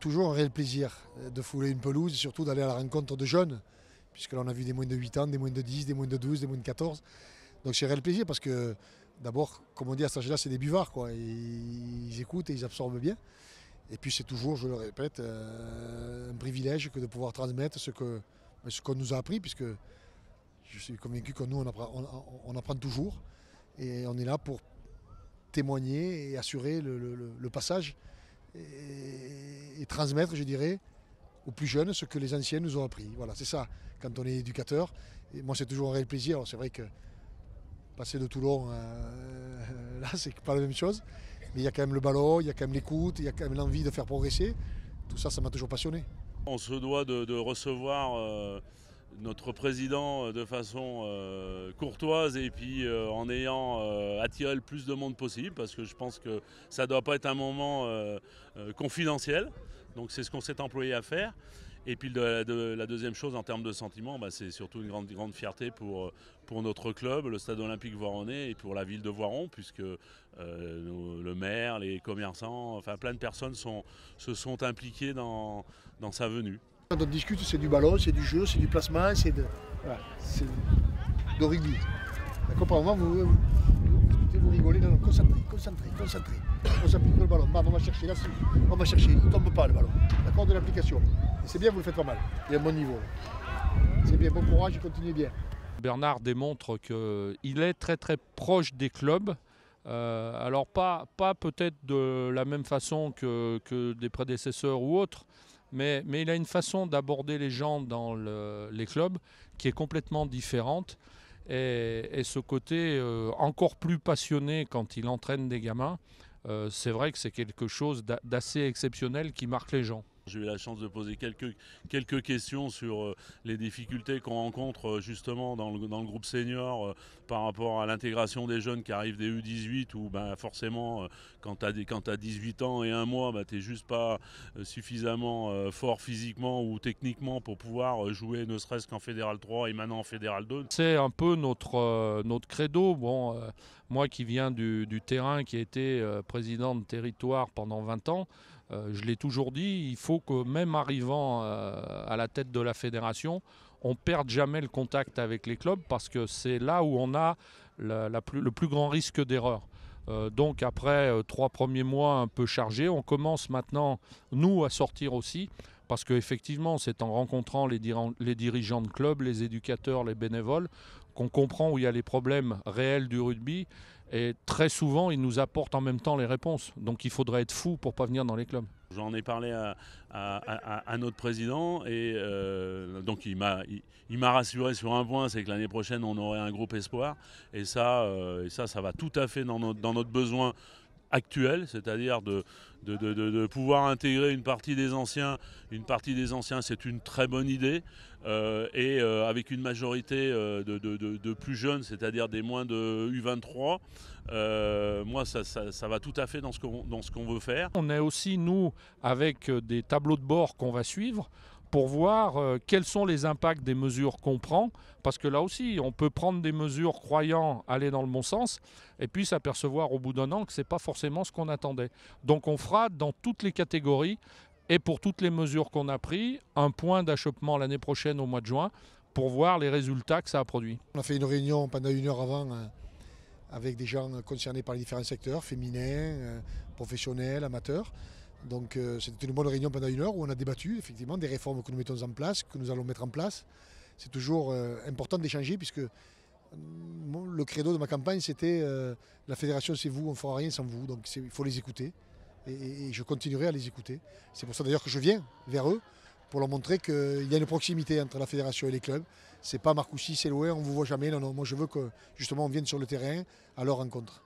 toujours un réel plaisir de fouler une pelouse et surtout d'aller à la rencontre de jeunes, puisque là on a vu des moins de 8 ans, des moins de 10, des moins de 12, des moins de 14. Donc c'est un réel plaisir parce que d'abord, comme on dit à cet âge-là, c'est des buvards, quoi. Ils écoutent et ils absorbent bien. Et puis c'est toujours, je le répète, un privilège que de pouvoir transmettre ce qu'on nous a appris, puisque je suis convaincu que nous on apprend toujours et on est là pour témoigner et assurer le passage et transmettre, je dirais, aux plus jeunes ce que les anciens nous ont appris. Voilà, c'est ça, quand on est éducateur. Et moi, c'est toujours un réel plaisir. Alors, c'est vrai que passer de Toulon, là, c'est pas la même chose. Mais il y a quand même le ballon, il y a quand même l'écoute, il y a quand même l'envie de faire progresser. Tout ça, ça m'a toujours passionné. On se doit de recevoir notre président de façon courtoise et puis en ayant attiré le plus de monde possible, parce que je pense que ça ne doit pas être un moment confidentiel. Donc c'est ce qu'on s'est employé à faire. Et puis la deuxième chose en termes de sentiments, c'est surtout une grande fierté pour notre club, le Stade Olympique Voironnais, et pour la ville de Voiron, puisque le maire, les commerçants, enfin plein de personnes se sont impliqués dans sa venue. Quand on discute, c'est du ballon, c'est du jeu, c'est du placement, c'est de rugby. D'accord, par moment, vous rigolez, non, concentrez. On s'applique le ballon, bam, on va chercher, là, on va chercher, il ne tombe pas le ballon. D'accord, de l'application. Et c'est bien, vous le faites pas mal. Il y a un bon niveau. C'est bien, bon courage, il continue bien. Bernard démontre qu'il est très proche des clubs. Alors pas peut-être de la même façon que des prédécesseurs ou autres, mais il a une façon d'aborder les gens dans les clubs qui est complètement différente. Et ce côté encore plus passionné quand il entraîne des gamins, c'est vrai que c'est quelque chose d'assez exceptionnel qui marque les gens. J'ai eu la chance de poser quelques questions sur les difficultés qu'on rencontre justement dans le groupe senior par rapport à l'intégration des jeunes qui arrivent des U18 où forcément quand tu as 18 ans et 1 mois, tu n'es juste pas suffisamment fort physiquement ou techniquement pour pouvoir jouer ne serait-ce qu'en Fédéral 3 et maintenant en Fédéral 2. C'est un peu notre credo. Bon, moi qui viens du terrain, qui a été président de territoire pendant 20 ans, je l'ai toujours dit, il faut que même arrivant à la tête de la fédération, on ne perde jamais le contact avec les clubs parce que c'est là où on a le plus grand risque d'erreur. Donc après 3 premiers mois un peu chargés, on commence maintenant, nous, à sortir aussi parce qu'effectivement, c'est en rencontrant les dirigeants de clubs, les éducateurs, les bénévoles, qu'on comprend où il y a les problèmes réels du rugby. Et très souvent, ils nous apportent en même temps les réponses. Donc il faudrait être fou pour ne pas venir dans les clubs. J'en ai parlé à notre président et donc il m'a rassuré sur un point, c'est que l'année prochaine, on aurait un groupe espoir. Et ça va tout à fait dans notre besoin actuel, c'est-à-dire de pouvoir intégrer une partie des anciens. Une partie des anciens, c'est une très bonne idée. Et avec une majorité de plus jeunes, c'est-à-dire des moins de U23, moi ça va tout à fait dans ce qu'on veut faire. On est aussi, nous, avec des tableaux de bord qu'on va suivre pour voir quels sont les impacts des mesures qu'on prend, parce que là aussi, on peut prendre des mesures croyant aller dans le bon sens, et puis s'apercevoir au bout d'un an que ce n'est pas forcément ce qu'on attendait. Donc on fera dans toutes les catégories, et pour toutes les mesures qu'on a prises, un point d'achoppement l'année prochaine au mois de juin, pour voir les résultats que ça a produit. On a fait une réunion pendant 1 heure avant avec des gens concernés par les différents secteurs, féminins, professionnels, amateurs. Donc c'était une bonne réunion pendant 1 heure où on a débattu effectivement des réformes que nous mettons en place, que nous allons mettre en place. C'est toujours important d'échanger puisque le credo de ma campagne c'était la fédération c'est vous, on ne fera rien sans vous, donc il faut les écouter et je continuerai à les écouter. C'est pour ça d'ailleurs que je viens vers eux pour leur montrer qu'il y a une proximité entre la fédération et les clubs. C'est pas Marcoussis, c'est loin, on ne vous voit jamais. Non, moi je veux que justement on vienne sur le terrain à leur rencontre.